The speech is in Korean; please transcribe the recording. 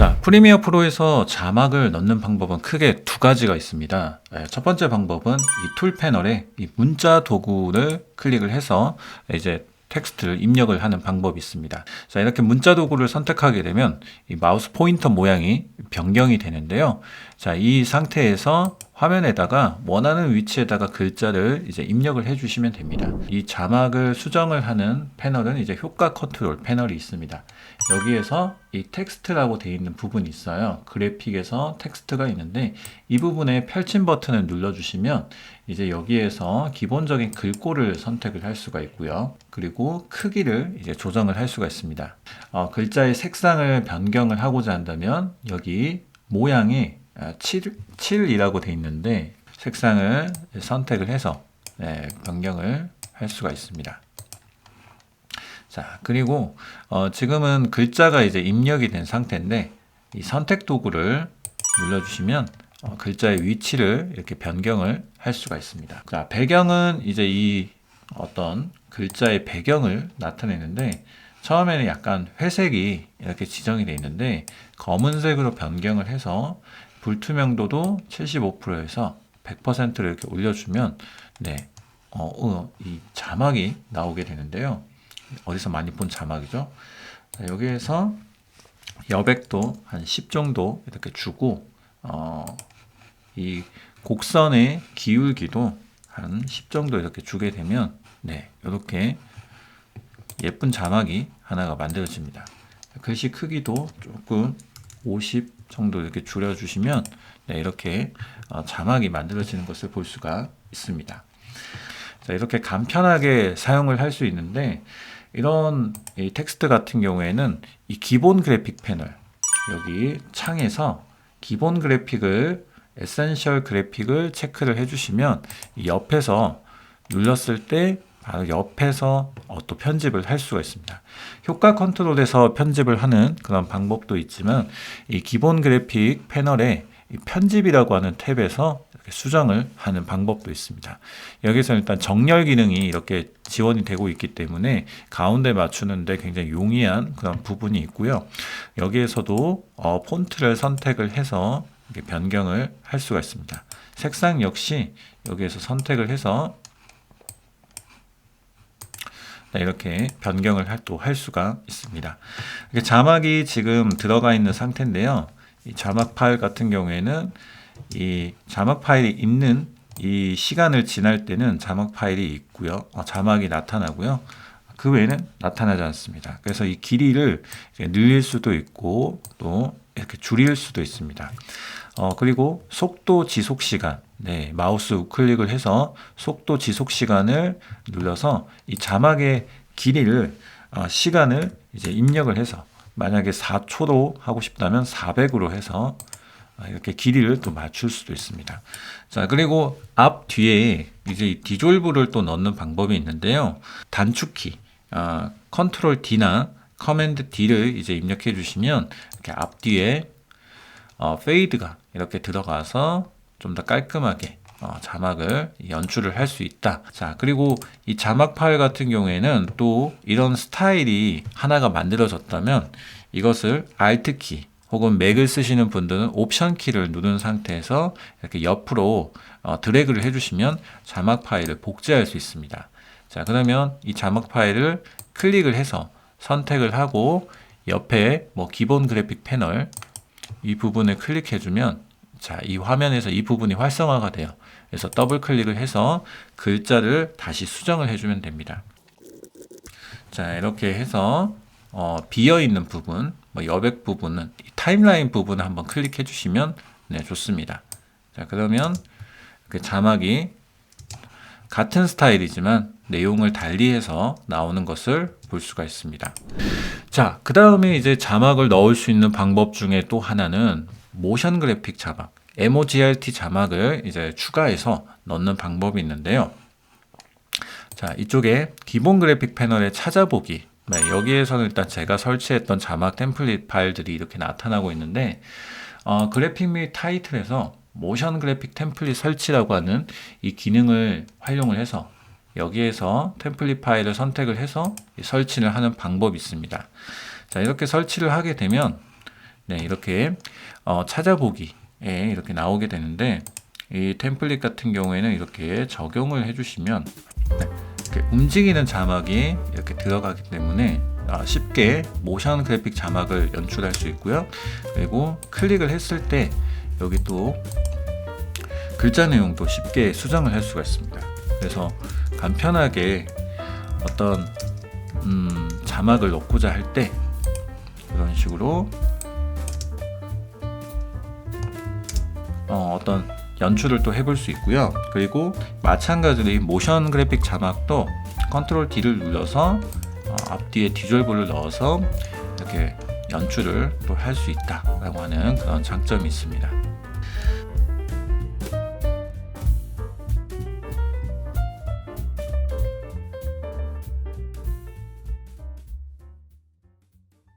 자, 프리미어 프로에서 자막을 넣는 방법은 크게 두 가지가 있습니다. 첫 번째 방법은 이 툴 패널에 이 문자 도구를 클릭을 해서 이제 텍스트를 입력을 하는 방법이 있습니다. 자, 이렇게 문자 도구를 선택하게 되면 이 마우스 포인터 모양이 변경이 되는데요. 자, 이 상태에서 화면에다가 원하는 위치에다가 글자를 이제 입력을 해주시면 됩니다. 이 자막을 수정을 하는 패널은 이제 효과 컨트롤 패널이 있습니다. 여기에서 이 텍스트라고 되어 있는 부분이 있어요. 그래픽에서 텍스트가 있는데 이 부분에 펼침 버튼을 눌러주시면 이제 여기에서 기본적인 글꼴을 선택을 할 수가 있고요. 그리고 크기를 이제 조정을 할 수가 있습니다. 글자의 색상을 변경을 하고자 한다면 여기 모양이 7이라고 되어 있는데 색상을 선택을 해서 변경을 할 수가 있습니다. 자, 그리고 지금은 글자가 이제 입력이 된 상태인데 이 선택 도구를 눌러주시면 글자의 위치를 이렇게 변경을 할 수가 있습니다. 자, 배경은 이제 이 어떤 글자의 배경을 나타내는데 처음에는 약간 회색이 이렇게 지정이 되어 있는데 검은색으로 변경을 해서 불투명도도 75%에서 100%를 이렇게 올려주면 이 자막이 나오게 되는데요. 어디서 많이 본 자막이죠. 자, 여기에서 여백도 한 10 정도 이렇게 주고 이 곡선의 기울기도 한 10 정도 이렇게 주게 되면 이렇게 예쁜 자막이 하나가 만들어집니다. 글씨 크기도 조금 50 정도 이렇게 줄여주시면 이렇게 자막이 만들어지는 것을 볼 수가 있습니다. 자, 이렇게 간편하게 사용을 할 수 있는데 이런 이 텍스트 같은 경우에는 이 기본 그래픽 패널 여기 창에서 기본 그래픽을 에센셜 그래픽을 체크를 해주시면 이 옆에서 눌렀을 때 바로 옆에서 또 편집을 할 수가 있습니다. 효과 컨트롤에서 편집을 하는 그런 방법도 있지만 이 기본 그래픽 패널에 이 편집이라고 하는 탭에서 이렇게 수정을 하는 방법도 있습니다. 여기서 일단 정렬 기능이 이렇게 지원이 되고 있기 때문에 가운데 맞추는데 굉장히 용이한 그런 부분이 있고요. 여기에서도 폰트를 선택을 해서 이렇게 변경을 할 수가 있습니다. 색상 역시 여기에서 선택을 해서 이렇게 변경을 또 할 수가 있습니다. 이렇게 자막이 지금 들어가 있는 상태인데요. 이 자막 파일 같은 경우에는 이 자막 파일이 있는 이 시간을 지날 때는 자막 파일이 있고요. 자막이 나타나고요. 그 외에는 나타나지 않습니다. 그래서 이 길이를 늘릴 수도 있고 또 이렇게 줄일 수도 있습니다. 그리고 속도 지속 시간. 마우스 우클릭을 해서 속도 지속 시간을 눌러서 이 자막의 길이를 시간을 이제 입력을 해서 만약에 4초로 하고 싶다면 400으로 해서 이렇게 길이를 또 맞출 수도 있습니다. 자, 그리고 앞 뒤에 이제 디졸브를 또 넣는 방법이 있는데요. 단축키 컨트롤 D나 커맨드 D를 이제 입력해 주시면 이렇게 앞뒤에 페이드가 이렇게 들어가서 좀 더 깔끔하게 자막을 연출을 할 수 있다. 자, 그리고 이 자막 파일 같은 경우에는 또 이런 스타일이 하나가 만들어졌다면 이것을 Alt 키 혹은 맥을 쓰시는 분들은 옵션 키를 누른 상태에서 이렇게 옆으로 드래그를 해주시면 자막 파일을 복제할 수 있습니다. 자, 그러면 이 자막 파일을 클릭을 해서 선택을 하고 옆에 기본 그래픽 패널 이 부분을 클릭해주면 자, 이 화면에서 이 부분이 활성화가 돼요. 그래서 더블 클릭을 해서 글자를 다시 수정을 해주면 됩니다. 자, 이렇게 해서 비어있는 부분, 여백 부분은 타임라인 부분을 한번 클릭해 주시면 좋습니다. 자, 그러면 자막이 같은 스타일이지만 내용을 달리해서 나오는 것을 볼 수가 있습니다. 자, 그 다음에 이제 자막을 넣을 수 있는 방법 중에 또 하나는 모션 그래픽 자막, MOGRT 자막을 이제 추가해서 넣는 방법이 있는데요. 자, 이쪽에 기본 그래픽 패널에 찾아보기. 여기에서는 일단 제가 설치했던 자막 템플릿 파일들이 이렇게 나타나고 있는데, 그래픽 및 타이틀에서 모션 그래픽 템플릿 설치라고 하는 이 기능을 활용을 해서 여기에서 템플릿 파일을 선택을 해서 설치를 하는 방법이 있습니다. 자, 이렇게 설치를 하게 되면 네, 이렇게 찾아보기에 이렇게 나오게 되는데, 이 템플릿 같은 경우에는 이렇게 적용을 해주시면 이렇게 움직이는 자막이 이렇게 들어가기 때문에 쉽게 모션 그래픽 자막을 연출할 수 있고요. 그리고 클릭을 했을 때 여기 또 글자 내용도 쉽게 수정을 할 수가 있습니다. 그래서 간편하게 어떤 자막을 넣고자 할 때 이런 식으로 어떤 연출을 또 해볼 수 있고요. 그리고 마찬가지로 이 모션 그래픽 자막도 컨트롤 D를 눌러서 앞뒤에 디졸브를 넣어서 이렇게 연출을 또 할 수 있다라고 하는 그런 장점이 있습니다.